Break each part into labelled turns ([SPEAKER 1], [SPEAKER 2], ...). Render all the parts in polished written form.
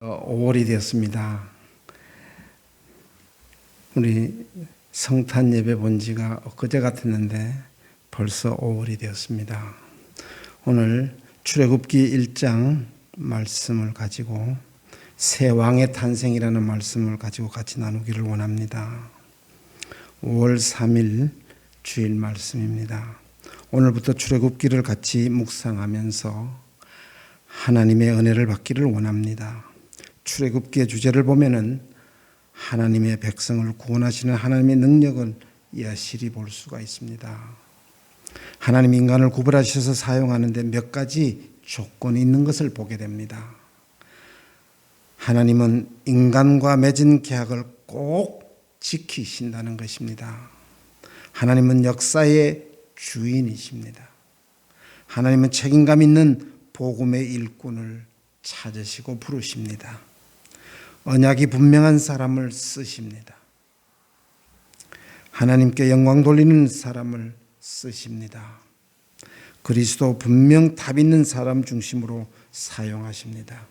[SPEAKER 1] 5월이 되었습니다. 우리 성탄 예배 본 지가 엊그제 같았는데 벌써 5월이 되었습니다. 오늘 출애굽기 1장 말씀을 가지고 새 왕의 탄생이라는 말씀을 가지고 같이 나누기를 원합니다. 5월 3일 주일 말씀입니다. 오늘부터 출애굽기를 같이 묵상하면서 하나님의 은혜를 받기를 원합니다. 출애굽기의 주제를 보면은 하나님의 백성을 구원하시는 하나님의 능력을 여실히 볼 수가 있습니다. 하나님 인간을 구별하셔서 사용하는데 몇 가지 조건이 있는 것을 보게 됩니다. 하나님은 인간과 맺은 계약을 꼭 지키신다는 것입니다. 하나님은 역사의 주인이십니다. 하나님은 책임감 있는 복음의 일꾼을 찾으시고 부르십니다. 언약이 분명한 사람을 쓰십니다. 하나님께 영광 돌리는 사람을 쓰십니다. 그리스도 분명 답 있는 사람 중심으로 사용하십니다.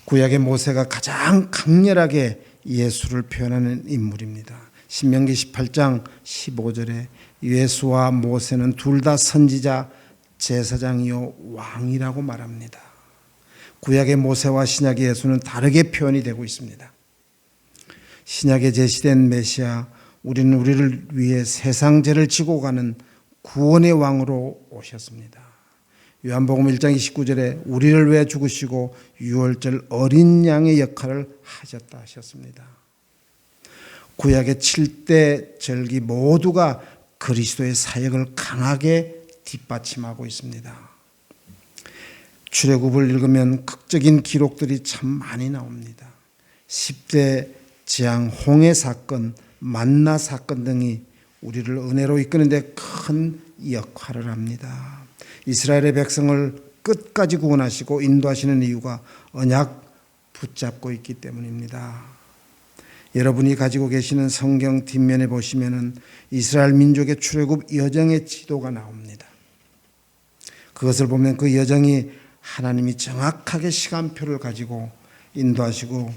[SPEAKER 1] 구약의 모세가 가장 강렬하게 예수를 표현하는 인물입니다. 신명기 18장 15절에 예수와 모세는 둘 다 선지자, 제사장이요 왕이라고 말합니다. 구약의 모세와 신약의 예수는 다르게 표현이 되고 있습니다. 신약에 제시된 메시아, 우리는 우리를 위해 세상 죄를 지고 가는 구원의 왕으로 오셨습니다. 요한복음 1장 29절에 우리를 위해 죽으시고 유월절 어린 양의 역할을 하셨다 하셨습니다. 구약의 7대 절기 모두가 그리스도의 사역을 강하게 뒷받침하고 있습니다. 출애굽을 읽으면 극적인 기록들이 참 많이 나옵니다. 10대 재앙, 홍해 사건, 만나 사건 등이 우리를 은혜로 이끄는 데 큰 역할을 합니다. 이스라엘의 백성을 끝까지 구원하시고 인도하시는 이유가 언약 붙잡고 있기 때문입니다. 여러분이 가지고 계시는 성경 뒷면에 보시면은 이스라엘 민족의 출애굽 여정의 지도가 나옵니다. 그것을 보면 그 여정이 하나님이 정확하게 시간표를 가지고 인도하시고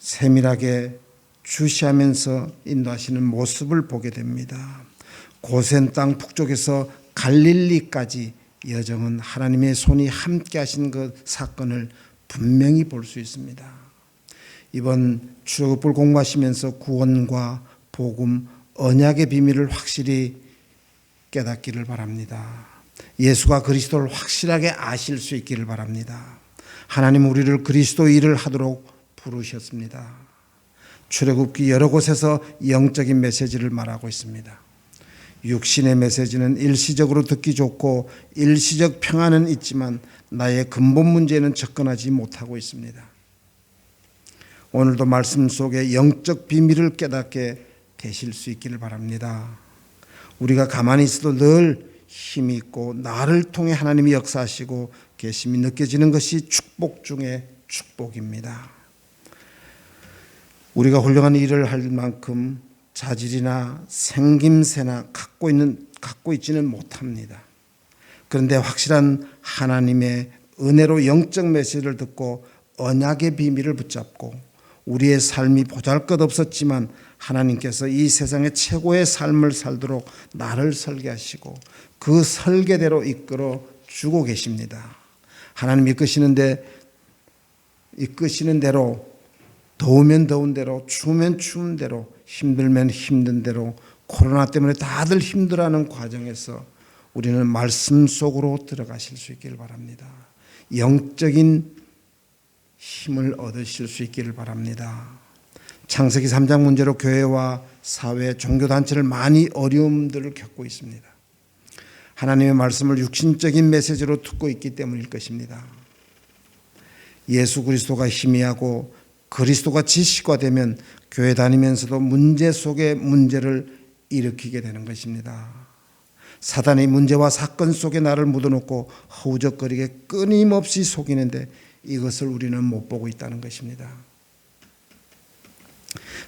[SPEAKER 1] 세밀하게 주시하면서 인도하시는 모습을 보게 됩니다. 고센 땅 북쪽에서 갈릴리까지 여정은 하나님의 손이 함께 하신 그 사건을 분명히 볼 수 있습니다. 이번 출애굽을 공부하시면서 구원과 복음, 언약의 비밀을 확실히 깨닫기를 바랍니다. 예수가 그리스도를 확실하게 아실 수 있기를 바랍니다. 하나님 우리를 그리스도 일을 하도록 부르셨습니다. 출애굽기 여러 곳에서 영적인 메시지를 말하고 있습니다. 육신의 메시지는 일시적으로 듣기 좋고 일시적 평안은 있지만 나의 근본 문제는 접근하지 못하고 있습니다. 오늘도 말씀 속에 영적 비밀을 깨닫게 되실 수 있기를 바랍니다. 우리가 가만히 있어도 늘 힘이 있고 나를 통해 하나님이 역사하시고 계심이 느껴지는 것이 축복 중에 축복입니다. 우리가 훌륭한 일을 할 만큼 자질이나 생김새나 갖고 있지는 못합니다. 그런데 확실한 하나님의 은혜로 영적 메시지를 듣고 언약의 비밀을 붙잡고 우리의 삶이 보잘것없었지만 하나님께서 이 세상의 최고의 삶을 살도록 나를 설계하시고 그 설계대로 이끌어 주고 계십니다. 하나님 이끄시는 대로 더우면 더운 대로 추우면 추운 대로 힘들면 힘든 대로 코로나 때문에 다들 힘들어하는 과정에서 우리는 말씀 속으로 들어가실 수 있기를 바랍니다. 영적인 힘을 얻으실 수 있기를 바랍니다. 창세기 3장 문제로 교회와 사회, 종교단체를 많이 어려움들을 겪고 있습니다. 하나님의 말씀을 육신적인 메시지로 듣고 있기 때문일 것입니다. 예수 그리스도가 희미하고 그리스도가 지식화되면 교회 다니면서도 문제 속에 문제를 일으키게 되는 것입니다. 사단이 문제와 사건 속에 나를 묻어놓고 허우적거리게 끊임없이 속이는데 이것을 우리는 못 보고 있다는 것입니다.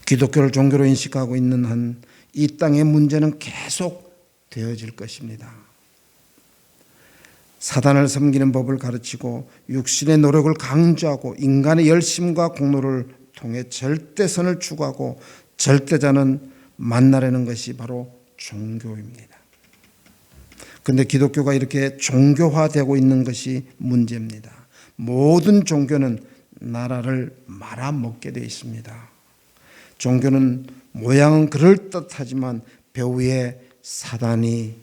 [SPEAKER 1] 기독교를 종교로 인식하고 있는 한 이 땅의 문제는 계속 되어질 것입니다. 사단을 섬기는 법을 가르치고 육신의 노력을 강조하고 인간의 열심과 공로를 통해 절대선을 추구하고 절대자는 만나려는 것이 바로 종교입니다. 그런데 기독교가 이렇게 종교화되고 있는 것이 문제입니다. 모든 종교는 나라를 말아먹게 되어 있습니다. 종교는 모양은 그럴듯하지만 배후에 사단이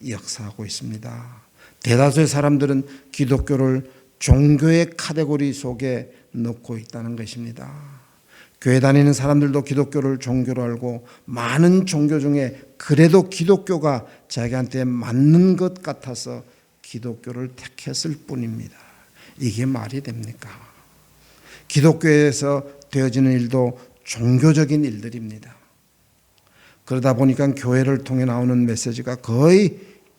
[SPEAKER 1] 역사하고 있습니다. 대다수의 사람들은 기독교를 종교의 카테고리 속에 넣고 있다는 것입니다. 교회 다니는 사람들도 기독교를 종교로 알고 많은 종교 중에 그래도 기독교가 자기한테 맞는 것 같아서 기독교를 택했을 뿐입니다. 이게 말이 됩니까? 기독교에서 되어지는 일도 종교적인 일들입니다. 그러다 보니까 교회를 통해 나오는 메시지가 거의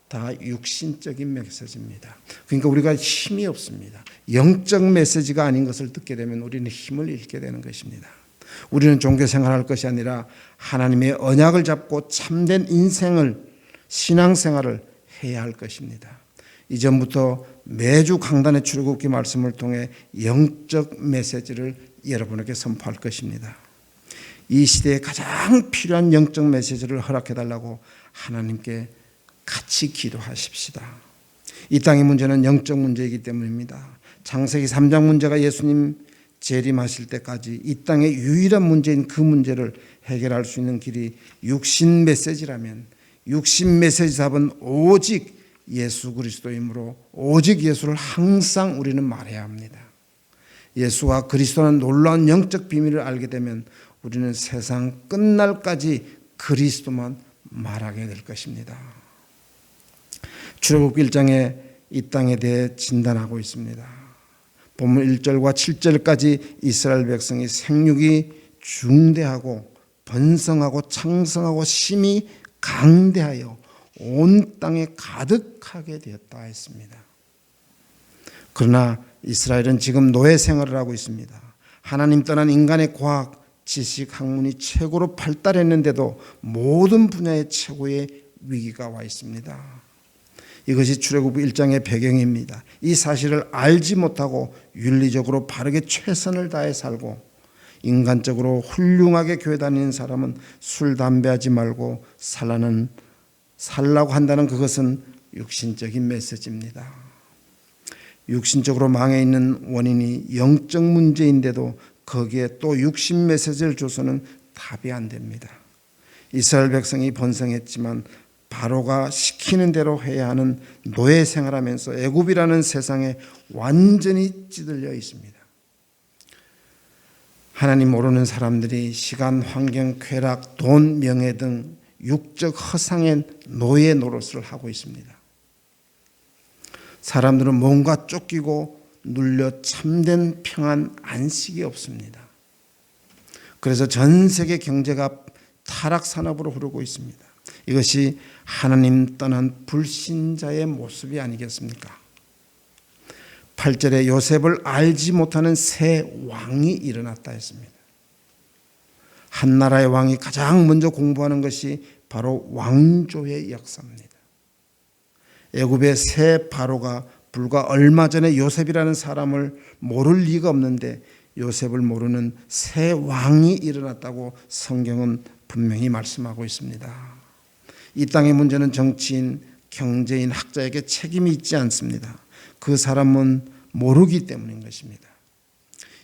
[SPEAKER 1] 다 육신적인 메시지입니다. 그러니까 우리가 힘이 없습니다. 영적 메시지가 아닌 것을 듣게 되면 우리는 힘을 잃게 되는 것입니다. 우리는 종교 생활할 것이 아니라 하나님의 언약을 잡고 참된 인생을, 신앙생활을 해야 할 것입니다. 이전부터 매주 강단의 출애굽기 말씀을 통해 영적 메시지를 여러분에게 선포할 것입니다. 이 시대에 가장 필요한 영적 메시지를 허락해달라고 하나님께 같이 기도하십시다. 이 땅의 문제는 영적 문제이기 때문입니다. 창세기 3장 문제가 예수님 재림하실 때까지 이 땅의 유일한 문제인 그 문제를 해결할 수 있는 길이 육신 메시지라면 육신 메시지 답은 오직 예수 그리스도이므로 오직 예수를 항상 우리는 말해야 합니다. 예수와 그리스도는 놀라운 영적 비밀을 알게 되면 우리는 세상 끝날까지 그리스도만 말하게 될 것입니다. 출애굽기 1장에 이 땅에 대해 진단하고 있습니다. 본문 1절과 7절까지 이스라엘 백성이 생육이 중대하고 번성하고 창성하고 심히 강대하여 온 땅에 가득하게 되었다 했습니다. 그러나 이스라엘은 지금 노예 생활을 하고 있습니다. 하나님 떠난 인간의 과학, 지식, 학문이 최고로 발달했는데도 모든 분야의 최고의 위기가 와 있습니다. 이것이 출애굽기 1장의 배경입니다. 이 사실을 알지 못하고 윤리적으로 바르게 최선을 다해 살고 인간적으로 훌륭하게 교회 다니는 사람은 술, 담배하지 말고 살라고 한다는 그것은 육신적인 메시지입니다. 육신적으로 망해 있는 원인이 영적 문제인데도 거기에 또 육신 메시지를 줘서는 답이 안 됩니다. 이스라엘 백성이 번성했지만 바로가 시키는 대로 해야 하는 노예 생활하면서 애굽이라는 세상에 완전히 찌들려 있습니다. 하나님 모르는 사람들이 시간, 환경, 쾌락, 돈, 명예 등 육적 허상의 노예 노릇을 하고 있습니다. 사람들은 뭔가 쫓기고 눌려 참된 평안, 안식이 없습니다. 그래서 전 세계 경제가 타락 산업으로 흐르고 있습니다. 이것이 하나님 떠난 불신자의 모습이 아니겠습니까? 8절에 요셉을 알지 못하는 새 왕이 일어났다 했습니다. 한 나라의 왕이 가장 먼저 공부하는 것이 바로 왕조의 역사입니다. 애굽의 새 바로가 불과 얼마 전에 요셉이라는 사람을 모를 리가 없는데 요셉을 모르는 새 왕이 일어났다고 성경은 분명히 말씀하고 있습니다. 이 땅의 문제는 정치인, 경제인, 학자에게 책임이 있지 않습니다. 그 사람은 모르기 때문인 것입니다.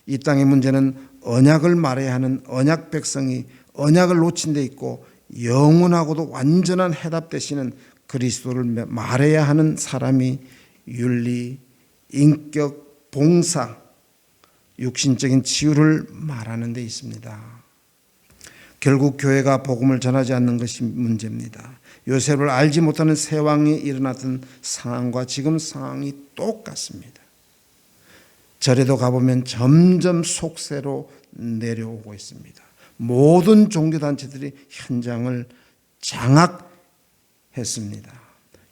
[SPEAKER 1] 이 땅의 문제는 언약을 말해야 하는 언약 백성이 언약을 놓친 데 있고 영원하고도 완전한 해답 되시는 그리스도를 말해야 하는 사람이 윤리, 인격, 봉사, 육신적인 치유를 말하는 데 있습니다. 결국 교회가 복음을 전하지 않는 것이 문제입니다. 요셉을 알지 못하는 새 왕이 일어났던 상황과 지금 상황이 똑같습니다. 절에도 가보면 점점 속세로 내려오고 있습니다. 모든 종교단체들이 현장을 장악했습니다.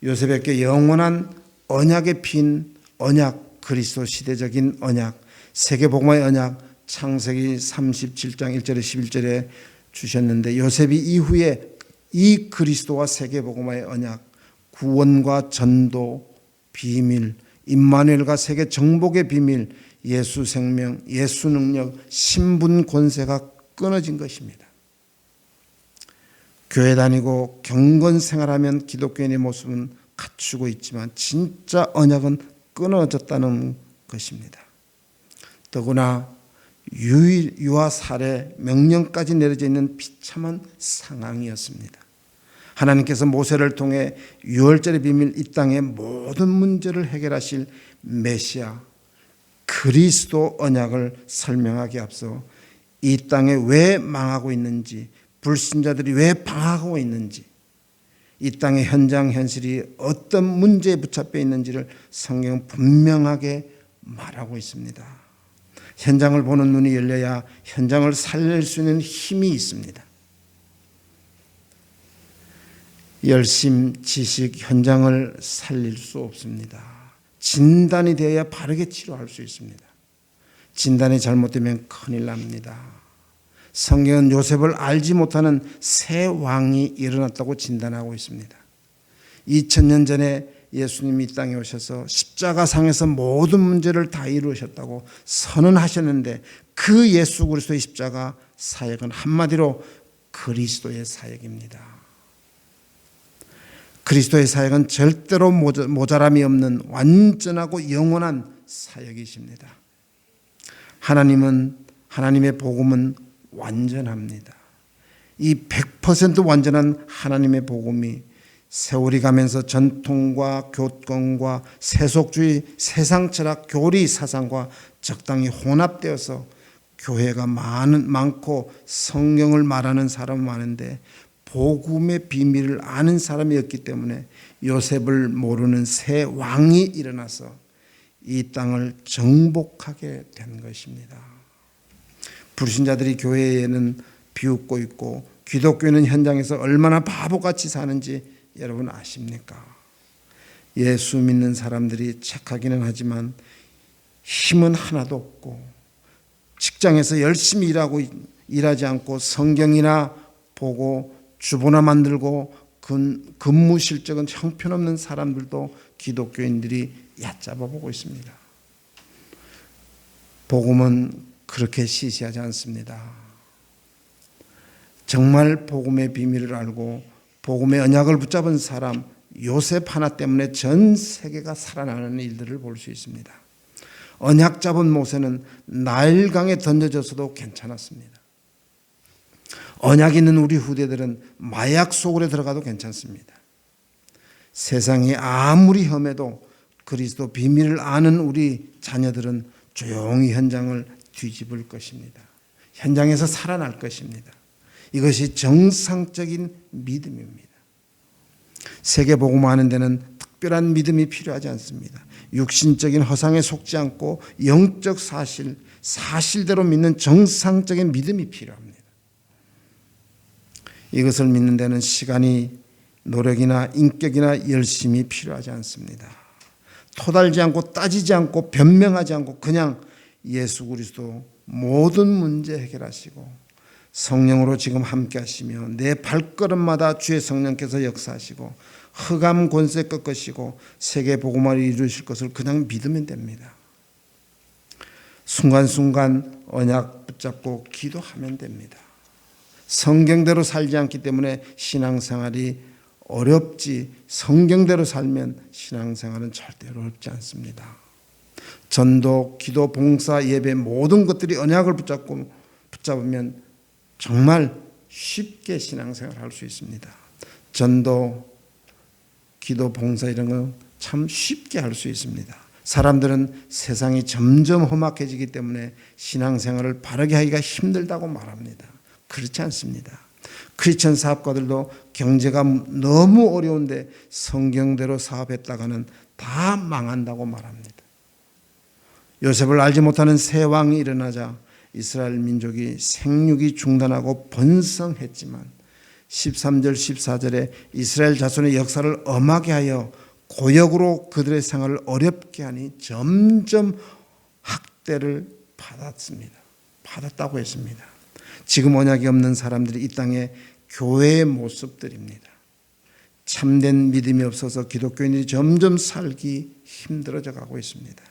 [SPEAKER 1] 요셉에게 영원한 언약의 핀 언약, 그리스도 시대적인 언약, 세계복음화의 언약, 창세기 37장 1절에 11절에 주셨는데 요셉이 이후에 이 그리스도와 세계복음화의 언약, 구원과 전도, 비밀, 임마누엘과 세계 정복의 비밀, 예수 생명, 예수 능력, 신분 권세가 끊어진 것입니다. 교회 다니고 경건 생활하면 기독교인의 모습은 갖추고 있지만 진짜 언약은 끊어졌다는 것입니다. 더구나 유아 살해 명령까지 내려져 있는 비참한 상황이었습니다. 하나님께서 모세를 통해 유월절의 비밀, 이 땅의 모든 문제를 해결하실 메시아 그리스도 언약을 설명하기 앞서 이 땅에 왜 망하고 있는지, 불신자들이 왜 방황하고 있는지, 이 땅의 현장 현실이 어떤 문제에 붙잡혀 있는지를 성경은 분명하게 말하고 있습니다. 현장을 보는 눈이 열려야 현장을 살릴 수 있는 힘이 있습니다. 열심, 지식, 현장을 살릴 수 없습니다. 진단이 되어야 바르게 치료할 수 있습니다. 진단이 잘못되면 큰일 납니다. 성경은 요셉을 알지 못하는 새 왕이 일어났다고 진단하고 있습니다. 2000년 전에 예수님이 이 땅에 오셔서 십자가상에서 모든 문제를 다 이루셨다고 선언하셨는데 그 예수 그리스도의 십자가 사역은 한마디로 그리스도의 사역입니다. 그리스도의 사역은 절대로 모자람이 없는 완전하고 영원한 사역이십니다. 하나님의 복음은 완전합니다. 이 100% 완전한 하나님의 복음이 세월이 가면서 전통과 교권과 세속주의, 세상 철학, 교리 사상과 적당히 혼합되어서 교회가 많고 성경을 말하는 사람은 많은데 복음의 비밀을 아는 사람이 없기 때문에 요셉을 모르는 새 왕이 일어나서 이 땅을 정복하게 된 것입니다. 불신자들이 교회에는 비웃고 있고 기독교인은 현장에서 얼마나 바보같이 사는지 여러분 아십니까? 예수 믿는 사람들이 착하기는 하지만 힘은 하나도 없고 직장에서 열심히 일하지 않고 성경이나 보고 주보나 만들고 근무 실적은 형편없는 사람들도 기독교인들이 얕잡아 보고 있습니다. 복음은 그렇게 시시하지 않습니다. 정말 복음의 비밀을 알고 복음의 언약을 붙잡은 사람 요셉 하나 때문에 전 세계가 살아나는 일들을 볼 수 있습니다. 언약 잡은 모세는 나일강에 던져져서도 괜찮았습니다. 언약 있는 우리 후대들은 마약 속으로 들어가도 괜찮습니다. 세상이 아무리 험해도 그리스도 비밀을 아는 우리 자녀들은 조용히 현장을 뒤집을 것입니다. 현장에서 살아날 것입니다. 이것이 정상적인 믿음입니다. 세계복음하는 데는 특별한 믿음이 필요하지 않습니다. 육신적인 허상에 속지 않고 영적 사실대로 믿는 정상적인 믿음이 필요합니다. 이것을 믿는 데는 시간이, 노력이나 인격이나 열심이 필요하지 않습니다. 토달지 않고 따지지 않고 변명하지 않고 그냥 예수 그리스도 모든 문제 해결하시고 성령으로 지금 함께 하시며 내 발걸음마다 주의 성령께서 역사하시고 흑암 권세 꺾으시고 세계 복음화를 이루실 것을 그냥 믿으면 됩니다. 순간순간 언약 붙잡고 기도하면 됩니다. 성경대로 살지 않기 때문에 신앙생활이 어렵지, 성경대로 살면 신앙생활은 절대로 어렵지 않습니다. 전도, 기도, 봉사, 예배 모든 것들이 언약을 붙잡으면 정말 쉽게 신앙생활을 할 수 있습니다. 전도, 기도, 봉사 이런 건 참 쉽게 할 수 있습니다. 사람들은 세상이 점점 험악해지기 때문에 신앙생활을 바르게 하기가 힘들다고 말합니다. 그렇지 않습니다. 크리스천 사업가들도 경제가 너무 어려운데 성경대로 사업했다가는 다 망한다고 말합니다. 요셉을 알지 못하는 새 왕이 일어나자 이스라엘 민족이 생육이 중단하고 번성했지만 13절 14절에 이스라엘 자손의 역사를 엄하게 하여 고역으로 그들의 생활을 어렵게 하니 점점 학대를 받았다고 했습니다. 지금 언약이 없는 사람들이 이 땅의 교회의 모습들입니다. 참된 믿음이 없어서 기독교인들이 점점 살기 힘들어져 가고 있습니다.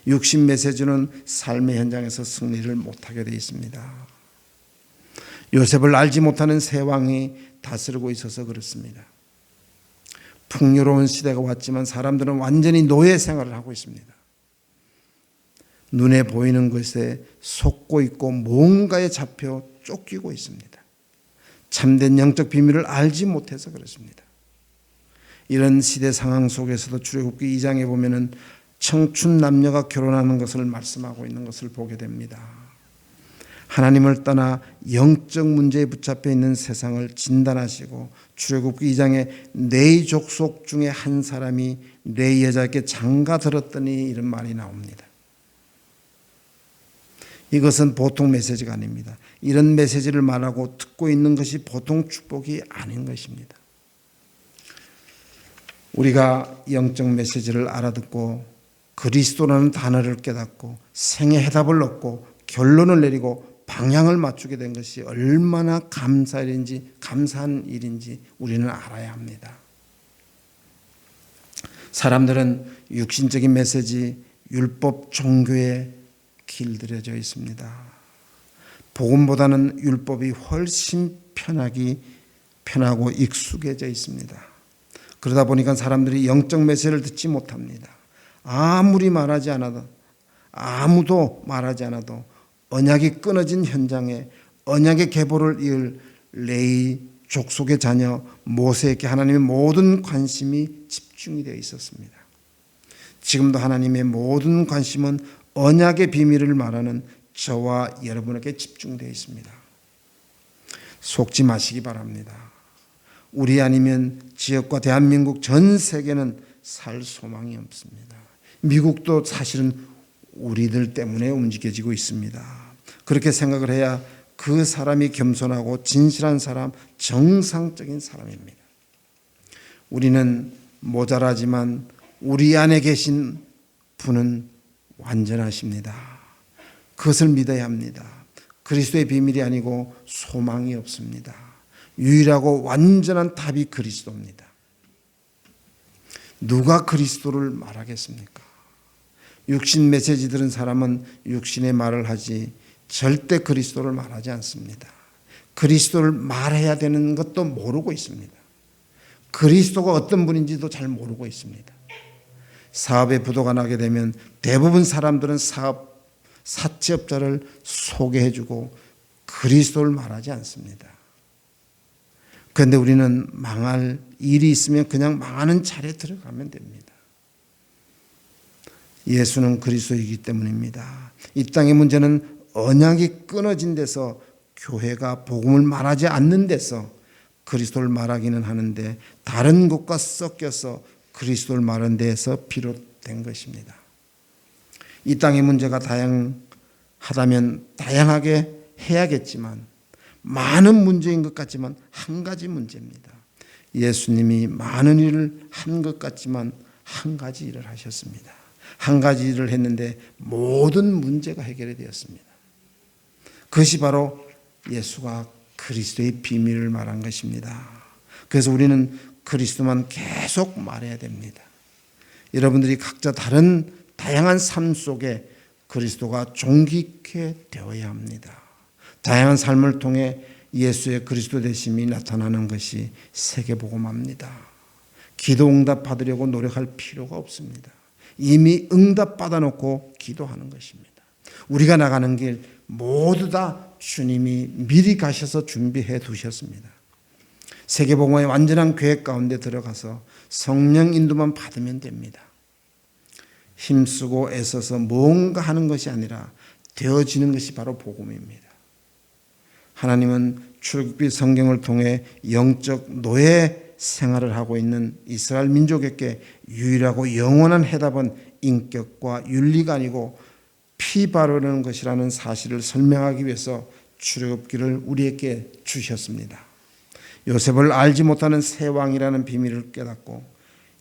[SPEAKER 1] 육신 메시지는 삶의 현장에서 승리를 못하게 되어 있습니다. 요셉을 알지 못하는 새 왕이 다스리고 있어서 그렇습니다. 풍요로운 시대가 왔지만 사람들은 완전히 노예 생활을 하고 있습니다. 눈에 보이는 것에 속고 있고 뭔가에 잡혀 쫓기고 있습니다. 참된 영적 비밀을 알지 못해서 그렇습니다. 이런 시대 상황 속에서도 출애굽기 2장에 보면은 청춘 남녀가 결혼하는 것을 말씀하고 있는 것을 보게 됩니다. 하나님을 떠나 영적 문제에 붙잡혀 있는 세상을 진단하시고 출애굽기 2장에 네 족속 중에 한 사람이 네 여자에게 장가 들었더니 이런 말이 나옵니다. 이것은 보통 메시지가 아닙니다. 이런 메시지를 말하고 듣고 있는 것이 보통 축복이 아닌 것입니다. 우리가 영적 메시지를 알아듣고 그리스도라는 단어를 깨닫고 생애 해답을 얻고 결론을 내리고 방향을 맞추게 된 것이 얼마나 감사한 일인지 우리는 알아야 합니다. 사람들은 육신적인 메시지, 율법, 종교에 길들여져 있습니다. 복음보다는 율법이 훨씬 편하고 익숙해져 있습니다. 그러다 보니까 사람들이 영적 메시지를 듣지 못합니다. 아무도 말하지 않아도 언약이 끊어진 현장에 언약의 계보를 이을 레위 족속의 자녀 모세에게 하나님의 모든 관심이 집중이 되어 있었습니다. 지금도 하나님의 모든 관심은 언약의 비밀을 말하는 저와 여러분에게 집중되어 있습니다. 속지 마시기 바랍니다. 우리 아니면 지역과 대한민국 전 세계는 살 소망이 없습니다. 미국도 사실은 우리들 때문에 움직여지고 있습니다. 그렇게 생각을 해야 그 사람이 겸손하고 진실한 사람, 정상적인 사람입니다. 우리는 모자라지만 우리 안에 계신 분은 완전하십니다. 그것을 믿어야 합니다. 그리스도의 비밀이 아니고 소망이 없습니다. 유일하고 완전한 답이 그리스도입니다. 누가 그리스도를 말하겠습니까? 육신 메시지 들은 사람은 육신의 말을 하지 절대 그리스도를 말하지 않습니다. 그리스도를 말해야 되는 것도 모르고 있습니다. 그리스도가 어떤 분인지도 잘 모르고 있습니다. 사업에 부도가 나게 되면 대부분 사람들은 사채업자를 소개해주고 그리스도를 말하지 않습니다. 그런데 우리는 망할 일이 있으면 그냥 망하는 차례에 들어가면 됩니다. 예수는 그리스도이기 때문입니다. 이 땅의 문제는 언약이 끊어진 데서 교회가 복음을 말하지 않는 데서 그리스도를 말하기는 하는데 다른 것과 섞여서 그리스도를 말하는 데에서 비롯된 것입니다. 이 땅의 문제가 다양하다면 다양하게 해야겠지만 많은 문제인 것 같지만 한 가지 문제입니다. 예수님이 많은 일을 한 것 같지만 한 가지 일을 하셨습니다. 한 가지 일을 했는데 모든 문제가 해결이 되었습니다. 그것이 바로 예수가 그리스도의 비밀을 말한 것입니다. 그래서 우리는 그리스도만 계속 말해야 됩니다. 여러분들이 각자 다양한 삶 속에 그리스도가 종기케 되어야 합니다. 다양한 삶을 통해 예수의 그리스도 되심이 나타나는 것이 세계복음화입니다. 기도 응답받으려고 노력할 필요가 없습니다. 이미 응답받아 놓고 기도하는 것입니다. 우리가 나가는 길 모두 다 주님이 미리 가셔서 준비해 두셨습니다. 세계복음화의 완전한 계획 가운데 들어가서 성령 인도만 받으면 됩니다. 힘쓰고 애써서 뭔가 하는 것이 아니라 되어지는 것이 바로 복음입니다. 하나님은 출애굽기 성경을 통해 영적 노예 생활을 하고 있는 이스라엘 민족에게 유일하고 영원한 해답은 인격과 윤리가 아니고 피 바르는 것이라는 사실을 설명하기 위해서 출애굽기를 우리에게 주셨습니다. 요셉을 알지 못하는 새 왕이라는 비밀을 깨닫고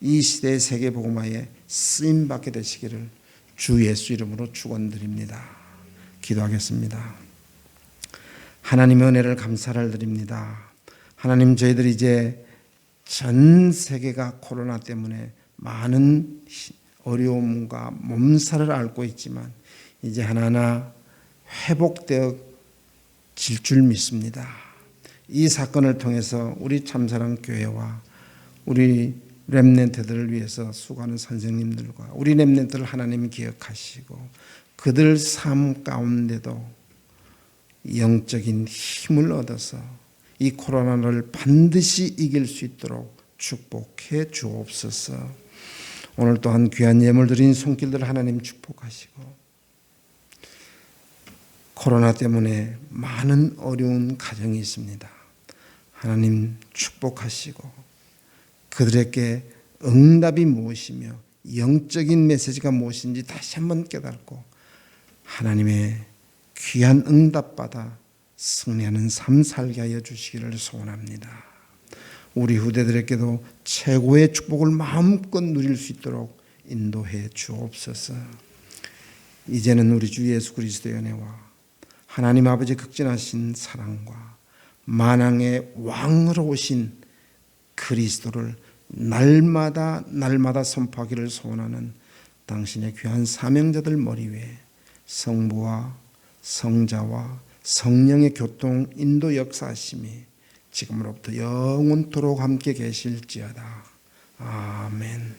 [SPEAKER 1] 이 시대의 세계복음화에 쓰임받게 되시기를 주 예수 이름으로 축원드립니다. 기도하겠습니다. 하나님의 은혜를 감사를 드립니다. 하나님, 저희들이 이제 전 세계가 코로나 때문에 많은 어려움과 몸살을 앓고 있지만 이제 하나하나 회복되어 질 줄 믿습니다. 이 사건을 통해서 우리 참사랑 교회와 우리 렘넌트들을 위해서 수고하는 선생님들과 우리 렘넌트를 하나님이 기억하시고 그들 삶 가운데도 영적인 힘을 얻어서 이 코로나를 반드시 이길 수 있도록 축복해 주옵소서. 오늘 또한 귀한 예물 드린 손길들 하나님 축복하시고 코로나 때문에 많은 어려운 가정이 있습니다. 하나님 축복하시고 그들에게 응답이 무엇이며 영적인 메시지가 무엇인지 다시 한번 깨닫고 하나님의 귀한 응답받아 승리하는 삶 살게 하여 주시기를 소원합니다. 우리 후대들에게도 최고의 축복을 마음껏 누릴 수 있도록 인도해 주옵소서. 이제는 우리 주 예수 그리스도의 은혜와 하나님 아버지 극진하신 사랑과 만왕의 왕으로 오신 그리스도를 날마다 선포하기를 소원하는 당신의 귀한 사명자들 머리 위에 성부와 성자와 성령의 교통 인도 역사하심이 지금으로부터 영원토록 함께 계실지어다. 아멘.